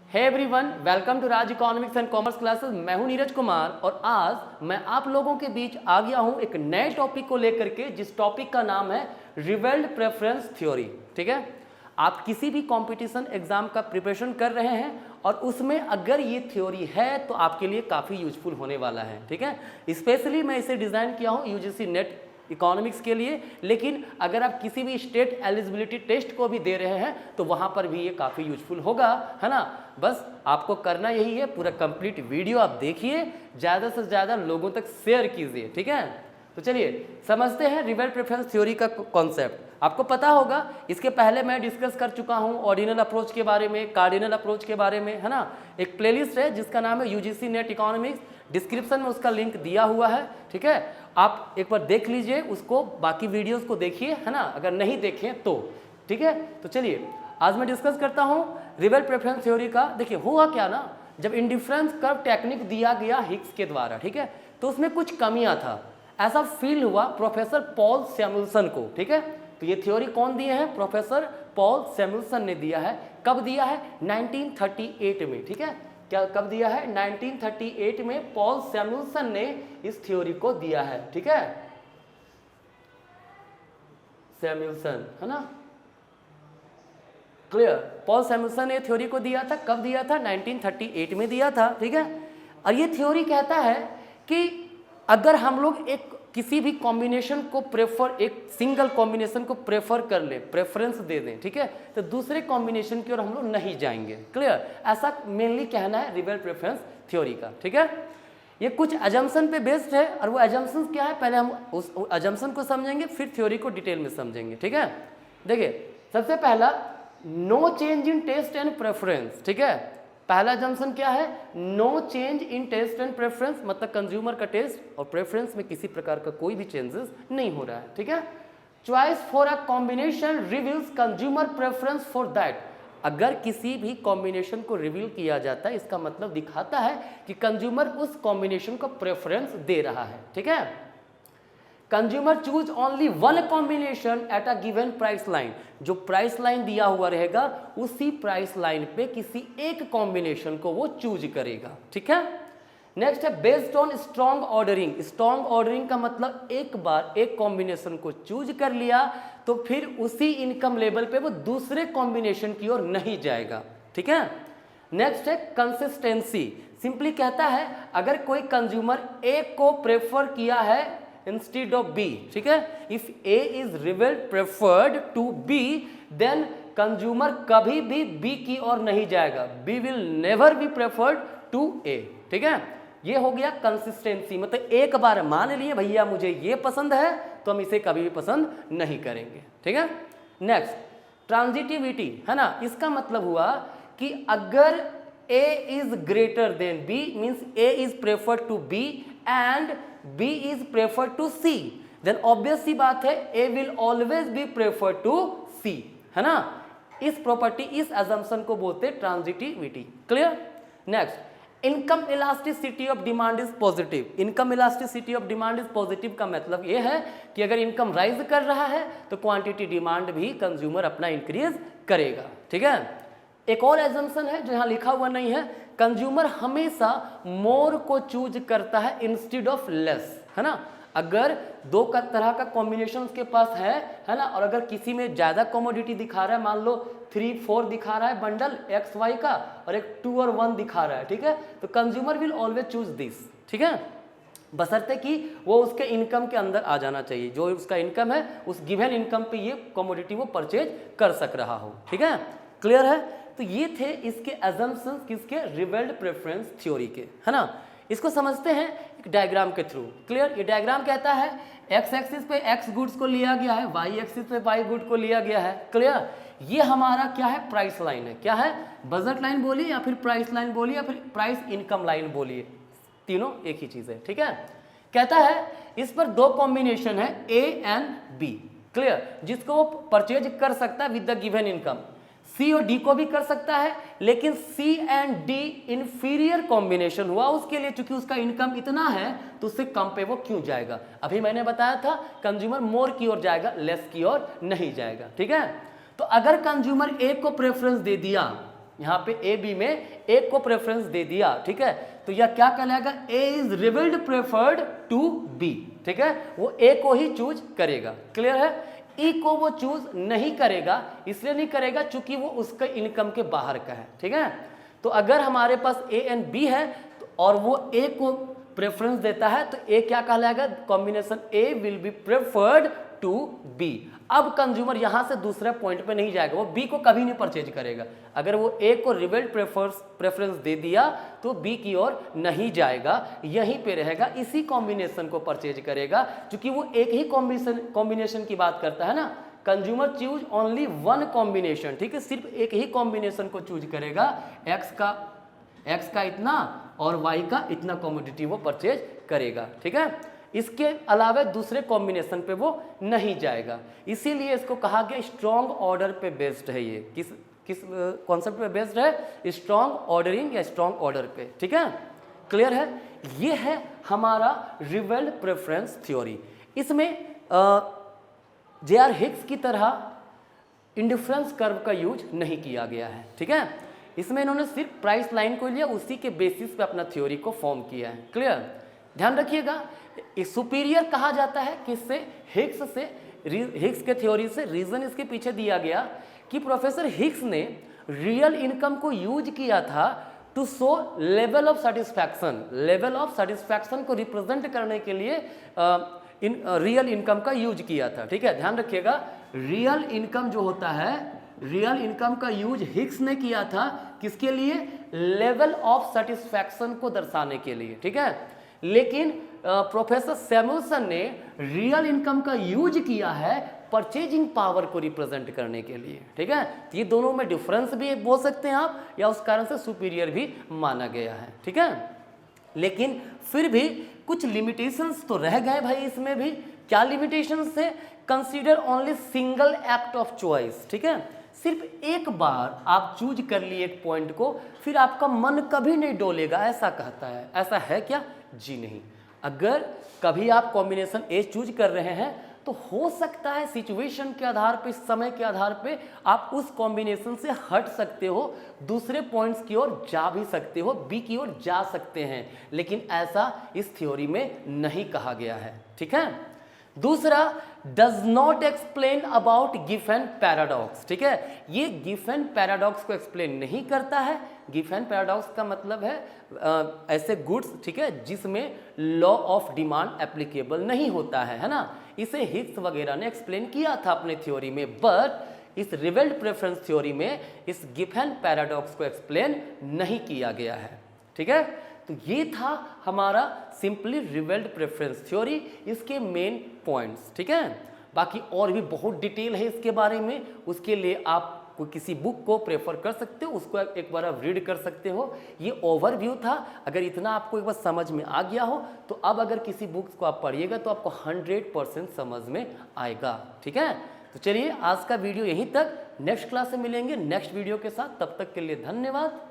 Hey everyone, welcome to Raj economics and commerce classes. मैं हूं नीरज कुमार और आज मैं आप लोगों के बीच आ गया हूं एक नए टॉपिक को लेकर के, जिस टॉपिक का नाम है रिवेल्ड प्रेफरेंस थ्योरी। ठीक है, आप किसी भी कंपटीशन एग्जाम का प्रिपरेशन कर रहे हैं और उसमें अगर ये थ्योरी है तो आपके लिए काफ़ी यूजफुल होने वाला है। ठीक है, स्पेशली मैं इसे डिज़ाइन किया हूँ यूजीसी नेट इकोनॉमिक्स के लिए, लेकिन अगर आप किसी भी स्टेट एलिजिबिलिटी टेस्ट को भी दे रहे हैं तो वहाँ पर भी ये काफ़ी यूजफुल होगा, है ना। बस आपको करना यही है, पूरा कंप्लीट वीडियो आप देखिए, ज़्यादा से ज़्यादा लोगों तक शेयर कीजिए। ठीक है, तो चलिए समझते हैं रिवेल्ड प्रेफरेंस थ्योरी का कॉन्सेप्ट। आपको पता होगा, इसके पहले मैं डिस्कस कर चुका हूँ ऑर्डिनल अप्रोच के बारे में, कार्डिनल अप्रोच के बारे में, है ना। एक प्लेलिस्ट है जिसका नाम है यूजीसी नेट इकोनॉमिक्स, डिस्क्रिप्शन में उसका लिंक दिया हुआ है। ठीक है, आप एक बार देख लीजिए उसको, बाकी वीडियोस को देखिए, है ना, अगर नहीं देखें तो। ठीक है, तो चलिए आज मैं डिस्कस करता हूँ रिवेल्ड प्रेफरेंस थ्योरी का। देखिए हुआ क्या ना, जब इंडिफरेंस कर्व टेक्निक दिया गया हिग्स के द्वारा, ठीक है, तो उसमें कुछ कमियां था, ऐसा फील हुआ प्रोफेसर पॉल सैमुअल्सन को। ठीक है, तो ये थ्योरी कौन दिए हैं? प्रोफेसर पॉल सैमुअल्सन ने दिया है। कब दिया है? 1938 में। ठीक है, क्या कब दिया है? 1938 में पॉल सैमुअल्सन ने इस थ्योरी को दिया है। ठीक है, सैमुअल्सन, है ना, क्लियर। पॉल सैमुअल्सन ने थ्योरी को दिया था। कब दिया था? 1938 में दिया था। ठीक है, और ये थ्योरी कहता है कि अगर हम लोग एक किसी भी कॉम्बिनेशन को प्रेफर, एक सिंगल कॉम्बिनेशन को प्रेफर कर ले, प्रेफरेंस दे दें, ठीक है, तो दूसरे कॉम्बिनेशन की ओर हम लोग नहीं जाएंगे। क्लियर, ऐसा मेनली कहना है रिवेल्ड प्रेफरेंस थ्योरी का। ठीक है, ये कुछ अजम्पशन पे बेस्ड है, और वो अजम्पशन क्या है पहले हम उस अजम्पशन को समझेंगे, फिर थ्योरी को डिटेल में समझेंगे। ठीक है, देखिए सबसे पहला, no change in taste and preference. ठीक है, पहला जंक्शन क्या है? No change in taste and preference, मतलब कंज्यूमर का टेस्ट और प्रेफरेंस में किसी प्रकार का कोई भी चेंजेस नहीं हो रहा है। ठीक है, choice for a combination reveals consumer preference for that. अगर किसी भी कॉम्बिनेशन को रिवील किया जाता है, इसका मतलब दिखाता है कि कंज्यूमर उस कॉम्बिनेशन को प्रेफरेंस दे रहा है। ठीक है, consumer choose only one combination at a given price line. जो प्राइस लाइन दिया हुआ रहेगा उसी प्राइस लाइन पे किसी एक कॉम्बिनेशन को वो चूज करेगा। ठीक है, नेक्स्ट है based on strong ordering. Strong ordering का मतलब एक बार एक कॉम्बिनेशन को चूज कर लिया तो फिर उसी इनकम लेवल पे वो दूसरे कॉम्बिनेशन की ओर नहीं जाएगा। ठीक है, नेक्स्ट है कंसिस्टेंसी। सिंपली कहता है अगर कोई कंज्यूमर ए को प्रेफर किया है instead of B, ठीक है, if A is revealed preferred to B, then consumer कभी भी B की ओर नहीं जाएगा। B will never be preferred to A। ठीक है, ये हो गया कंसिस्टेंसी, मतलब एक बार मान लिए भैया मुझे ये पसंद है तो हम इसे कभी भी पसंद नहीं करेंगे। ठीक है, नेक्स्ट ट्रांजिटिविटी, है ना, इसका मतलब हुआ कि अगर A is greater than B means A is preferred to B and B is preferred to C, then obvious सी बात है A will always be preferred to C, है ना। इस प्रॉपर्टी, इस assumption को बोलते हैं transitivity. Clear, next income elasticity of demand is positive. Income elasticity of demand is positive का मतलब ये है कि अगर इनकम राइज कर रहा है तो क्वांटिटी डिमांड भी कंज्यूमर अपना इंक्रीज करेगा। ठीक है, एक और एजम्पशन है जो यहाँ लिखा हुआ नहीं है, कंज्यूमर हमेशा मोर को चूज करता है इंस्टेड ऑफ लेस, है ना। अगर दो का तरह का कॉम्बिनेशन उसके पास है ना, और अगर किसी में ज्यादा कमोडिटी दिखा रहा है, मान लो 3, 4 दिखा रहा है बंडल एक्स वाई का, और एक 2 और 1 दिखा रहा है, ठीक है, तो consumer will always choose this. ठीक है, बशर्ते कि वो उसके इनकम के अंदर आ जाना चाहिए, जो उसका इनकम है उस गिवन इनकम पे ये कमोडिटी वो परचेज कर सक रहा हो। ठीक है, क्लियर है। तो ये थे इसके assumptions किसके? रिवेल्ड प्रेफरेंस थ्योरी के, है ना। इसको समझते हैं एक डायग्राम के थ्रू। क्लियर, ये डायग्राम कहता है एक्स एक्सिस पे एक्स गुड्स को लिया गया है, वाई एक्सिस पे वाई गुड को लिया गया है। क्लियर, ये हमारा क्या है? प्राइस लाइन है। क्या है? बजट लाइन बोलिए या फिर प्राइस लाइन बोलिए या फिर प्राइस इनकम लाइन बोलिए, तीनों एक ही चीज है। ठीक है, कहता है इस पर दो कॉम्बिनेशन है ए एंड बी। क्लियर, जिसको वो परचेज कर सकता है विद द गिवन इनकम। सी और डी को भी कर सकता है, लेकिन सी एंड डी इंफीरियर कॉम्बिनेशन हुआ उसके लिए, चूंकि उसका इनकम इतना है तो उससे कम पे वो क्यों जाएगा। अभी मैंने बताया था कंज्यूमर मोर की ओर जाएगा, लेस की ओर नहीं जाएगा। ठीक है, तो अगर कंज्यूमर ए को प्रेफरेंस दे दिया यहाँ पे ए बी में ए को प्रेफरेंस दे दिया, ठीक है, तो यह क्या कहलाएगा, A is revealed preferred to be, ठीक है, वो ए को ही चूज करेगा। क्लियर है। ई को वो चूज नहीं करेगा, इसलिए नहीं करेगा चूंकि वो उसके इनकम के बाहर का है, ठीक है। तो अगर हमारे पास ए एंड बी है तो और वो ए को प्रेफरेंस देता है तो ए क्या कहलाएगा, combination A will be preferred to B. अब कंज्यूमर यहां से दूसरे पॉइंट पे नहीं जाएगा, वो बी को कभी नहीं परचेज करेगा। अगर वो ए को रिवील्ड प्रेफरेंस दे दिया तो बी की ओर नहीं जाएगा, यहीं पे रहेगा, इसी कॉम्बिनेशन को परचेज करेगा, क्योंकि वो एक ही कॉम्बिनेशन की बात करता है ना। Consumer choose only one combination, ठीक है, सिर्फ एक ही कॉम्बिनेशन को चूज करेगा, एक्स का इतना और वाई का इतना कमोडिटी वो परचेज करेगा, ठीक है। इसके अलावा दूसरे कॉम्बिनेशन पे वो नहीं जाएगा, इसीलिए इसको कहा गया स्ट्रॉन्ग ऑर्डर पे बेस्ड है। ये किस कॉन्सेप्ट पे बेस्ड है, स्ट्रॉन्ग ऑर्डरिंग या स्ट्रॉन्ग ऑर्डर पे, ठीक है। क्लियर है। ये है हमारा रिवेल्ड प्रेफरेंस थ्योरी। इसमें जे.आर. हिक्स की तरह इंडिफरेंस कर्व का यूज नहीं किया गया है, ठीक है। इसमें इन्होंने सिर्फ प्राइस लाइन को लिया, उसी के बेसिस पे अपना थ्योरी को फॉर्म किया है। क्लियर। ध्यान रखिएगा, सुपीरियर कहा जाता है किससे, हिक्स के थ्योरी से। रीजन इसके पीछे दिया गया कि प्रोफेसर हिक्स ने रियल इनकम को यूज किया था to show level of satisfaction. Level of satisfaction को रिप्रेजेंट करने के लिए रियल इनकम का यूज किया था, ठीक है। ध्यान रखिएगा, रियल इनकम जो होता है, रियल इनकम का यूज हिक्स ने किया था किसके लिए, लेवल ऑफ सेटिस्फैक्शन को दर्शाने के लिए, ठीक है। लेकिन प्रोफेसर सैमुअल्सन ने रियल इनकम का यूज किया है परचेजिंग पावर को रिप्रेजेंट करने के लिए, ठीक है। तो ये दोनों में डिफरेंस भी बोल सकते हैं आप, या उस कारण से सुपीरियर भी माना गया है, ठीक है। लेकिन फिर भी कुछ लिमिटेशंस तो रह गए भाई इसमें भी। क्या लिमिटेशंस है, consider only single act of choice, ठीक है। सिर्फ एक बार आप चूज कर लिए एक पॉइंट को, फिर आपका मन कभी नहीं डोलेगा, ऐसा कहता है। ऐसा है क्या, जी नहीं। अगर कभी आप कॉम्बिनेशन ए चूज कर रहे हैं तो हो सकता है सिचुएशन के आधार पे, समय के आधार पे आप उस कॉम्बिनेशन से हट सकते हो, दूसरे पॉइंट्स की ओर जा भी सकते हो, बी की ओर जा सकते हैं, लेकिन ऐसा इस थ्योरी में नहीं कहा गया है, ठीक है। दूसरा, does not explain about Giffen paradox, ठीक है। ये गिफेन पैराडॉक्स को एक्सप्लेन नहीं करता है। गिफेन पैराडॉक्स का मतलब है ऐसे गुड्स, ठीक है, जिसमें लॉ ऑफ डिमांड एप्लीकेबल नहीं होता है ना। इसे हिक्स वगैरह ने एक्सप्लेन किया था अपने थ्योरी में, बट इस रिवेल्ड प्रेफरेंस थ्योरी में इस गिफेन पैराडॉक्स को एक्सप्लेन नहीं किया गया है, ठीक है। तो ये था हमारा सिंपली रिवेल्ड प्रेफरेंस थ्योरी, इसके मेन पॉइंट्स, ठीक है। बाकी और भी बहुत डिटेल है इसके बारे में, उसके लिए आप कोई किसी बुक को प्रेफर कर सकते हो, उसको एक बार आप रीड कर सकते हो। ये ओवरव्यू था, अगर इतना आपको एक बार समझ में आ गया हो तो अब अगर किसी बुक्स को आप पढ़िएगा तो आपको 100% समझ में आएगा, ठीक है। तो चलिए आज का वीडियो यहीं तक, नेक्स्ट क्लास से मिलेंगे नेक्स्ट वीडियो के साथ, तब तक के लिए धन्यवाद।